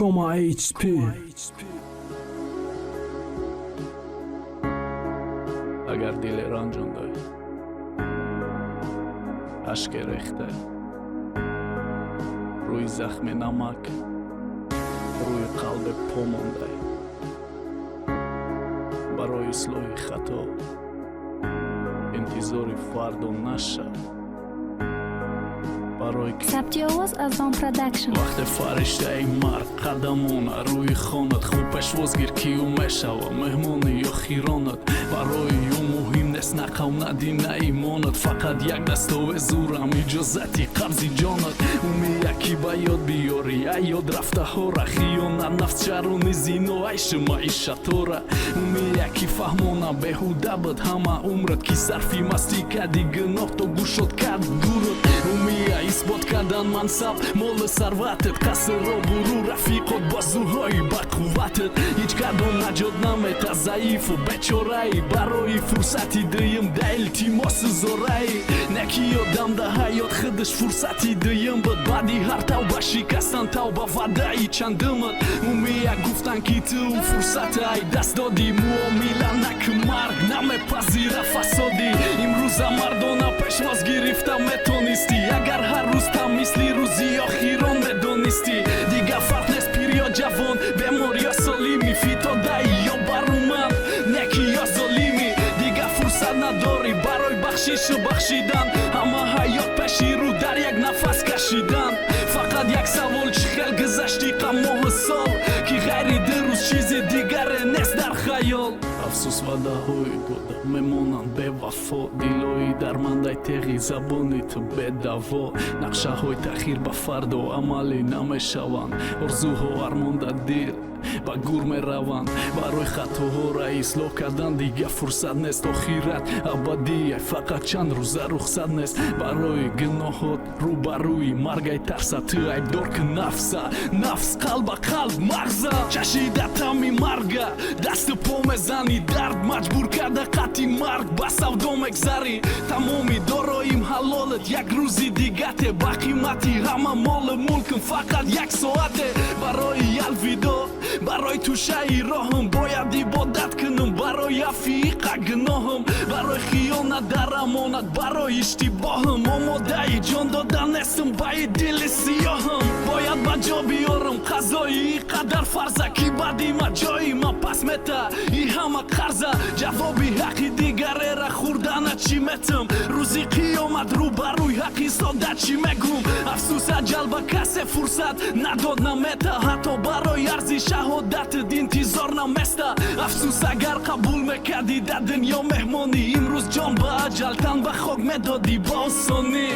Coma HP. اگر دل رنجونده اشک ریخته روی زخم نمک روی قلب پا مونده برای اصلاح خطا انتظار فردا نشه برای که ثبتی آواز از آن پرودکشن. وقت فرشته ای مرد قدمون روی خانت خوب پشوازگیر کیو میشوه مهمونی یا خیرانت برای یو مهم نست نقوم ندی نه ایمانت فقط یک دستاو زورم اجازتی قبضی جانت اومی یکی با یاد بیاری یاد رفته ها را خیانت نفس چرونی زینو عیش معیشت ها را اومی یکی فهمانه بهوده بود همه عمرت کی صرفی مستی کدی گناه تو گوشت کد گورت اومی اثبات کردن منصب مال ثروتت قصر و برو رفیقات بازوهای با قوتت هیچ کدوم نجات نمیده ضعیف و بیچاره‌ای برای فرصتی دیم ده التماس زوره‌ای نکی یادم ده حیات خودش فرصتی دیم بود بعدی هر توبه شکستن توبه وعده‌ای چندمت اومی یک گفتن که تو فرصت ای دست دادی معامله نک مرگ نمیپذیره فسادی امروز مردانه پشواز گرفته میتونستی اگر هر روز تمیسلی روزی آخیران بدونستی دیگه فرق نیست پیر یا جوان بیمار یا سالیمی فیتاده یا برومن نکی یا ظالمی دیگه فرصت نداری برای بخشش و بخشیدن همه حیات پشی رو در یک نفس کشیدن فقط یک سوال چه خیل گذشتی ماه سال که غیر دو روز چیز دیگر نیست در خیال افسوس وعده های بوده میمونن به وفا دلایی درمنده تغی زبانی تو به دوا نقشه های تأخیر به فرد و عملی نمیشوند ارزوها ارمانده دل با گور می روند برای خطاها را اصلاح کردن دیگه فرصت نیست آخرت ابدی فقط چند روزه رخصت نیست برای گناهات رو بروی مرگ ترسه تو عیب دار که نفس قلب مغزه چشیده تمی مرگه دست پا میزنی درد مجبور کرده قطعی مرگ با سودا مگذری تمامی داراییم حلالت یک روزی دیگه ته با قیمتی همه مال ملکم فقط یک ساعته برای الویدا برای توشه ای راهم باید عبادت کنم برای عفیق گناهم برای خیانت در امانت برای اشتباهم آماده ای جان دادن نیستم بای دل سیاهم باید با جا بیارم قضایی قدر فرضه کی بعدی ما جایی ما پس مته ای همه قرضه جوابی حقی دیگره را خوردن چی متم روزی قیامت رو بروی حقی ساده چی مگم افسوس اجل با کس فرصت نداد نمیته حتی برای ارزی شهادت انتظار نمیسته افسوس اگر قبول میکردی در دنیا مهمانی امروز جان با اجل تن به خاک میدادی با آسانی